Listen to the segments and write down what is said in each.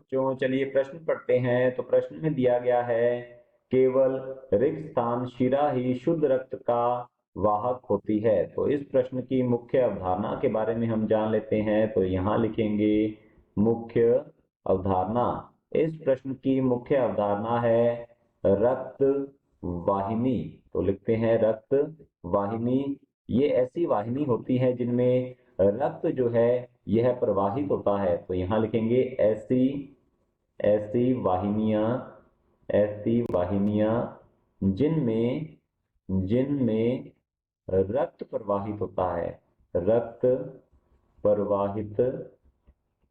बच्चों, चलिए प्रश्न पढ़ते हैं। तो प्रश्न में दिया गया है केवल रिक्त स्थान शिरा ही शुद्ध रक्त का वाहक होती है। तो इस प्रश्न की मुख्य अवधारणा के बारे में हम जान लेते हैं। तो यहाँ लिखेंगे मुख्य अवधारणा। इस प्रश्न की मुख्य अवधारणा है रक्त वाहिनी। तो लिखते हैं रक्त वाहिनी। ये ऐसी वाहिनी होती है जिनमें रक्त जो है यह प्रवाहित होता है। तो यहाँ लिखेंगे ऐसी ऐसी वाहिनियां जिनमें जिनमें रक्त प्रवाहित होता है। रक्त प्रवाहित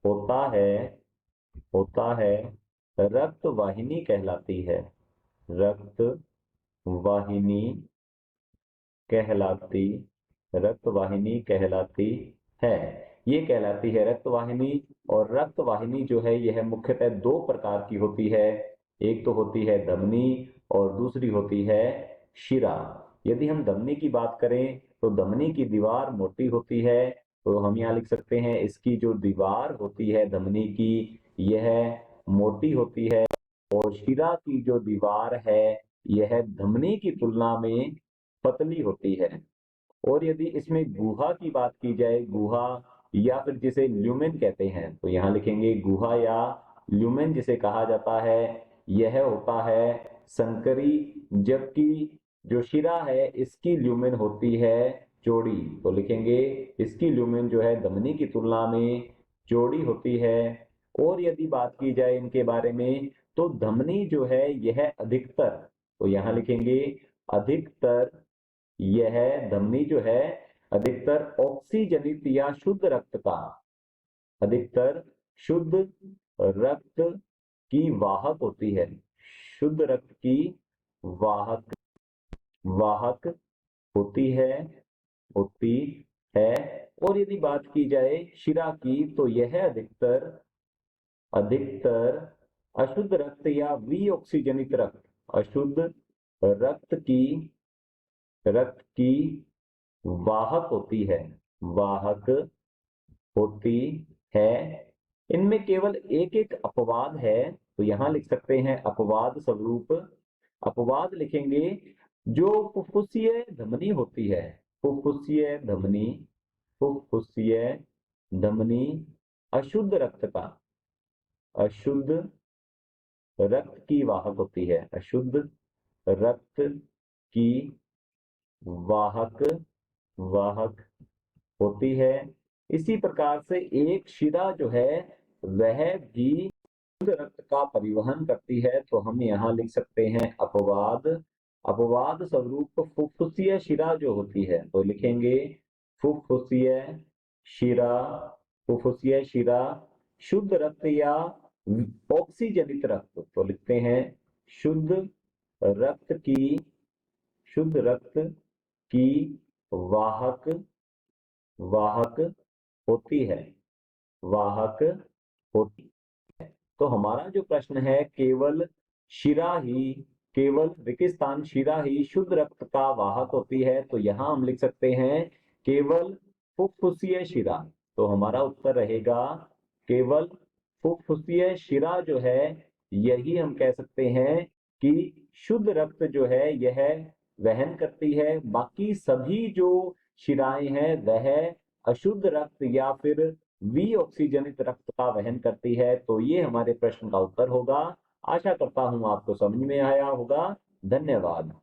होता है रक्त वाहिनी कहलाती है। रक्त वाहिनी कहलाती रक्त वाहिनी कहलाती है। ये कहलाती है रक्त वाहिनी। और रक्त वाहिनी जो है यह मुख्यतः दो प्रकार की होती है। एक तो होती है धमनी और दूसरी होती है शिरा। यदि हम धमनी की बात करें तो धमनी की दीवार मोटी होती है। तो हम यहाँ लिख सकते हैं इसकी जो दीवार होती है धमनी की यह मोटी होती है। और शिरा की जो दीवार है यह धमनी की तुलना में पतली होती है। और यदि इसमें गुहा की बात की जाए, गुहा या फिर जिसे ल्यूमेन कहते हैं, तो यहाँ लिखेंगे गुहा या ल्यूमेन जिसे कहा जाता है, यह होता है संकरी। जबकि जो शिरा है इसकी ल्यूमेन होती है चौड़ी। तो लिखेंगे इसकी ल्यूमेन जो है धमनी की तुलना में चौड़ी होती है। और यदि बात की जाए इनके बारे में तो धमनी जो है यह अधिकतर, तो यहाँ लिखेंगे अधिकतर, यह धमनी जो है अधिकतर ऑक्सीजनित या शुद्ध रक्त का, अधिकतर शुद्ध रक्त की वाहक होती है। शुद्ध रक्त की वाहक वाहक होती है। और यदि बात की जाए शिरा की तो यह अधिकतर अधिकतर अशुद्ध रक्त या विऑक्सीजनित रक्त, अशुद्ध रक्त की वाहक वाहक होती है। इनमें केवल एक एक अपवाद है। तो यहाँ लिख सकते हैं अपवाद स्वरूप। अपवाद लिखेंगे जो फुफ्फुसीय धमनी होती है। फुफ्फुसीय धमनी अशुद्ध रक्त की वाहक होती है। अशुद्ध रक्त की वाहक होती है। इसी प्रकार से एक शिरा जो है वह भी शुद्ध रक्त का परिवहन करती है। तो हम यहाँ लिख सकते हैं अपवाद स्वरूप फुफ्फुसीय शिरा जो होती है, तो लिखेंगे फुफ्फुसीय शिरा शुद्ध रक्त या ऑक्सीजनित रक्त। तो लिखते हैं शुद्ध रक्त की वाहक होती है वाहक होती है। तो हमारा जो प्रश्न है केवल विकिस्तान शिरा ही शुद्ध रक्त का वाहक होती है। तो यहाँ हम लिख सकते हैं केवल फुफ्फुसीय शिरा। तो हमारा उत्तर रहेगा केवल फुफ्फुसीय शिरा जो है यही हम कह सकते हैं कि शुद्ध रक्त जो है यह वहन करती है। बाकी सभी जो शिराएं हैं वह अशुद्ध रक्त या फिर विऑक्सीजनित रक्त का वहन करती है। तो ये हमारे प्रश्न का उत्तर होगा। आशा करता हूं आपको समझ में आया होगा। धन्यवाद।